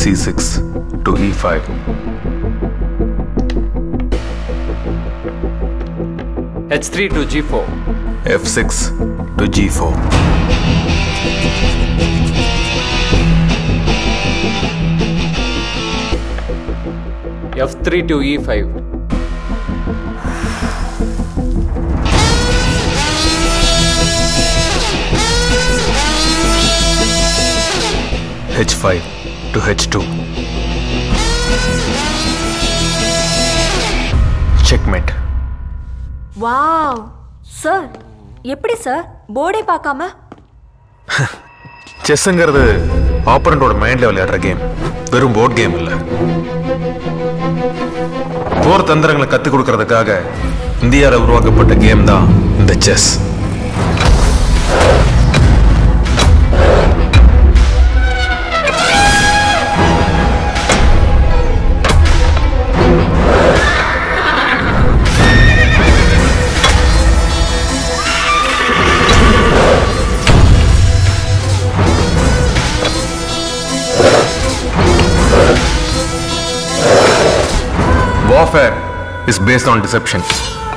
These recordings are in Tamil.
C6 to E5. H3 to G4. F6 to G4. F3 to E5. H5 to H2. Checkmate. Wow sir, எப்படி சார் போர்டே பார்க்காம? செஸ்ங்கிறது ஆப்பரண்டோட மைண்ட்ல விளையாடுற கேம், வெறும் போர்ட் கேம் இல்ல. போர் தந்திரங்களை கத்துக் கொடுக்கறதுக்காக இந்தியாவில் உருவாக்கப்பட்ட கேம் தான் இந்த chess. Warfare is based on deception.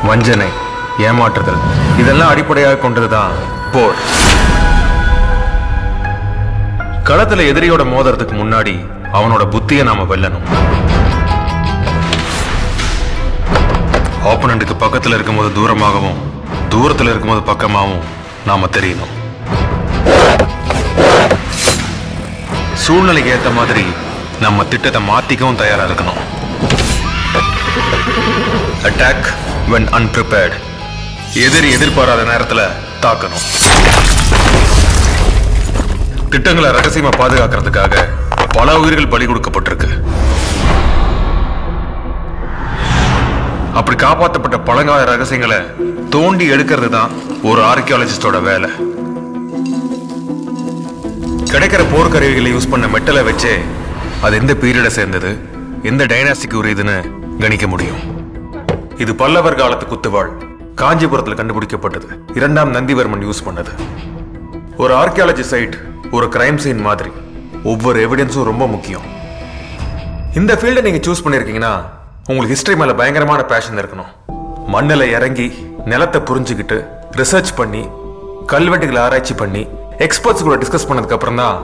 வஞ்சனை, ஏமாற்றுதல், இதெல்லாம் அடிப்படையாக கொண்டதுதான் போர். களத்துல எதிரியோட மோதுறதுக்கு முன்னாடி அவனோட புத்தியை நாம வெல்லணும். ஆப்போனன்ட்டுக்கு பக்கத்துல இருக்கும்போது தூரமாகவும், தூரத்துல இருக்கும்போது பக்கமாகவும் நாம தெரியணும். சூழ்நிலைக்கு ஏத்த மாதிரி நம்ம திட்டத்தை மாத்திக்கவும் தயாரா இருக்கணும். Attack when unprepared. எதிரி எதிர்பாராத நேரத்துல தாக்கணும். திட்டங்களை ரகசியமா பாதுகாக்கிறதுக்காக பல உயிர்கள் பலி கொடுக்கப்பட்டிருக்கு. அப்படி காப்பாற்றப்பட்ட பழங்கால ரகசியங்களை தோண்டி எடுக்கிறது தான் ஒரு ஆர்கியாலஜிஸ்டோட வேலை. கிடைக்கிற போர்க்கருவிகளை யூஸ் பண்ண மெட்டலை வச்சே அது எந்த பீரியடை சேர்ந்தது, எந்த டைனாஸ்டிக் உரியதுன்னு கணிக்க முடியும். இது பல்லவர் காலத்து குத்துவாள் காஞ்சிபுரத்தில் கண்டுபிடிக்கப்பட்டது. இரண்டாம் நந்திவர்மன் யூஸ் பண்ணது. ஒரு ஆர்கியாலஜி சைட் ஒரு கிரைம் சீன் மாதிரி. ஒவ்வொரு எவிடன்ஸும் ரொம்ப முக்கியம். இந்த ஃபீல்டை நீங்க சூஸ் பண்ணிருக்கீங்கன்னா உங்களுக்கு ஹிஸ்டரி மேல பயங்கரமான பேஷன் இருக்கணும். மண்ணில் இறங்கி நிலத்தை புரிஞ்சுக்கிட்டு ரிசர்ச் பண்ணி கல்வெட்டுகளை ஆராய்ச்சி பண்ணி எக்ஸ்பர்ட்ஸ் கூட டிஸ்கஸ் பண்ணதுக்கு அப்புறம் தான்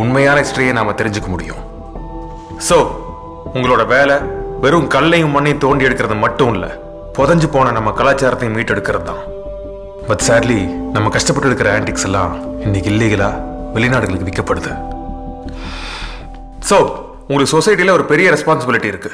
உண்மையான ஹிஸ்டரியை நாம தெரிஞ்சுக்க முடியும். ஸோ உங்களோட வேலை வெறும் கல்லையும் மண்ணையும் தோண்டி எடுக்கிறது மட்டும் இல்ல, புதஞ்சு போன நம்ம கலாச்சாரத்தையும் மீட்டெடுக்கிறது தான். பட் சேட்லி நம்ம கஷ்டப்பட்டு எடுக்கிற ஆன்டிக்ஸ் எல்லாம் இன்னைக்கு இல்லீகலா வெளிநாடுகளுக்கு விற்கப்படுது. ஸோ உங்களுக்கு சொசைட்டில ஒரு பெரிய ரெஸ்பான்சிபிலிட்டி இருக்கு.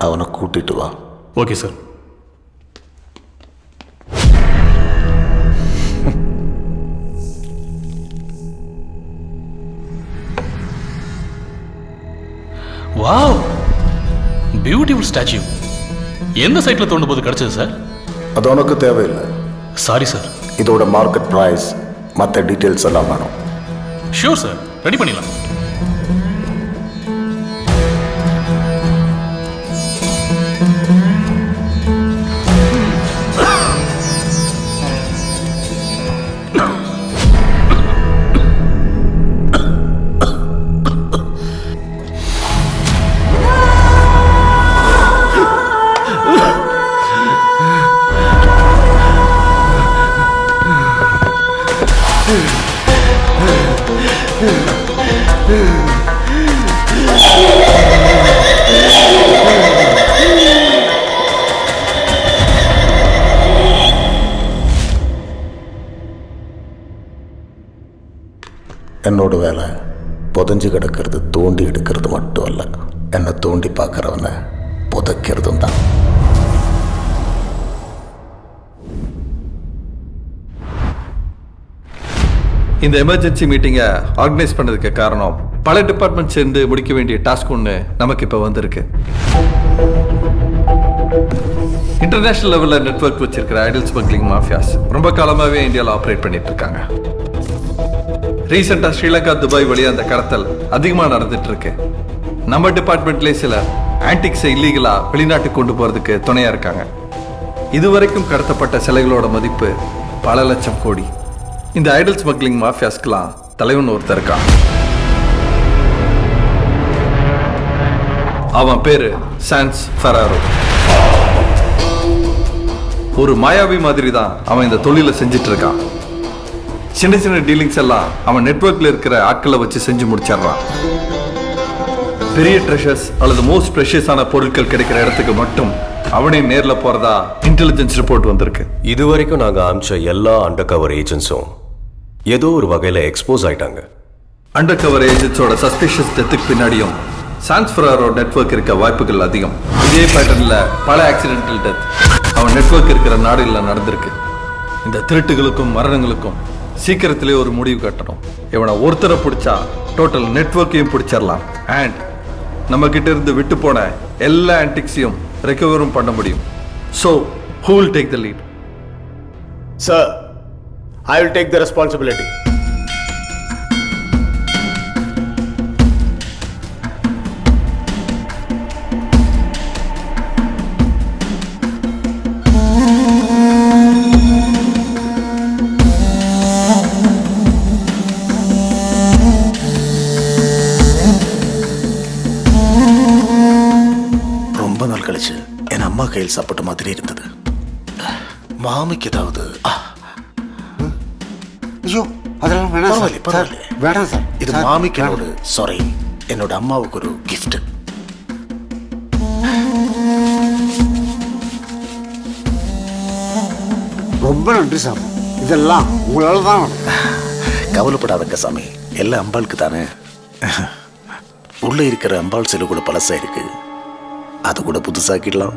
அவனை கூட்டிட்டு வா. Okay sir. Wow, beautiful statue. எந்த சைட்ல தோண்டும் போது கிடைச்சது சார்? அது உனக்கு தேவையில்லை. Sorry sir. இதோட மார்க்கெட் பிரைஸ் மற்ற டீட்டெயில்ஸ் எல்லாம் வேணும். ஷூர் சார், ரெடி பண்ணிடலாம். என்னோட வேலை புதஞ்சு கிடக்கிறது தோண்டி எடுக்கிறது மட்டும் அல்ல, என்னை தோண்டி பார்க்குறவனை புதைக்கிறதும் தான். இந்த எமர்ஜென்சி மீட்டிங்கை ஆர்கனைஸ் பண்ணதுக்கு காரணம் பல டிபார்ட்மெண்ட் சேர்ந்து முடிக்க வேண்டிய டாஸ்க் ஒன்று நமக்கு இப்போ வந்திருக்கு. இன்டர்நேஷனல் லெவலில் நெட்வொர்க் வச்சிருக்கிற ஐடல் ஸ்மக்லிங் மாஃபியாஸ் ரொம்ப காலமாகவே இந்தியாவில் ஆப்ரேட் பண்ணிட்டு இருக்காங்க. ரீசெண்டாக ஸ்ரீலங்கா துபாய் வழியாக அந்த கடத்தல் அதிகமாக நடந்துட்டு இருக்கு. நம்ம டிபார்ட்மெண்ட்லேயே சில ஆன்டிக்ஸை இல்லீகலாக வெளிநாட்டுக்கு கொண்டு போகிறதுக்கு துணையாக இருக்காங்க. இதுவரைக்கும் கடத்தப்பட்ட சிலைகளோட மதிப்பு பல லட்சம் கோடி. இந்த ஐடல் ஸ்மக்லிங் மாஃபியாஸ்க்கெல்லாம் தலைவன் ஒருத்தர் இருக்கான். அவன் பேரு சான்ஸ் ஃபெராரோ. ஒரு மாயாவி மாதிரி தான் அவன் இந்த தொழிலை செஞ்சிட்டு இருக்கான். சின்ன சின்ன டீலிங்ஸ் எல்லாம் அவன் நெட்வொர்க்ல இருக்கிற ஆட்களை வச்சு செஞ்சு முடிச்சிடறான். பெரிய ட்ரெஷர்ஸ் அல்லது மோஸ்ட் ப்ரெஷியஸான பொருட்கள் கிடைக்கிற இடத்துக்கு மட்டும் அவனே நேர்ல போறதா இன்டெலிஜென்ஸ் ரிப்போர்ட் வந்திருக்கு. இதுவரைக்கும் நாங்க அமிச்ச எல்லா அண்டர் கவர் ஏஜென்ட்ஸும் ஏதோ ஒரு வகையில எக்ஸ்போஸ் ஆயிட்டாங்க. அண்டர் கவர் ஏஜென்ட்ஸோட சஸ்பிஷியஸ் டெத்துக்கு பின்னாடியும் சான்ஸ் ஃபெராரோ நெட்வொர்க் இருக்க வாய்ப்புகள் அதிகம். இதே பேட்டர்ன்ல பல ஆக்சிடென்டல் டெத் அவன் நெட்வொர்க் இருக்கிற நாடுகளில் நடந்திருக்கு. இந்த திருட்டுகளுக்கும் மரணங்களுக்கும் சீக்கிரத்திலே ஒரு முடிவு கட்டணும். இவனை ஒருத்தரை பிடிச்சா டோட்டல் நெட்வொர்க்கையும் பிடிச்சிடலாம். அண்ட் நம்ம கிட்ட இருந்து விட்டு போன எல்லா ஆன்டிக்ஸையும் ரெக்கவரும் பண்ண முடியும். So who will take the lead? Sir, I will take the responsibility. ரொம்ப நாள் கழிச்சு என் அம்மா கையில் சாப்பிட்ட மாதிரி இருந்தது. மாமிக்கு ஏதாவது ஐயோ அதெல்லாம் வேணாம் சார். வேணாம் சார். இது மாமிக்கு என்னோட சாரி என்னோட அம்மாவுக்கு ஒரு கிஃப்ட். ரொம்ப நன்றி சார். இதெல்லாம் உங்களால தான். கவலைப்படாதங்க சாமி, எல்லாம் அம்பாளுக்கு தானே. உள்ள இருக்கிற அம்பாள் சிலை கூட பழசா இருக்கு, அது கூட புதுசாக்கிடலாம்.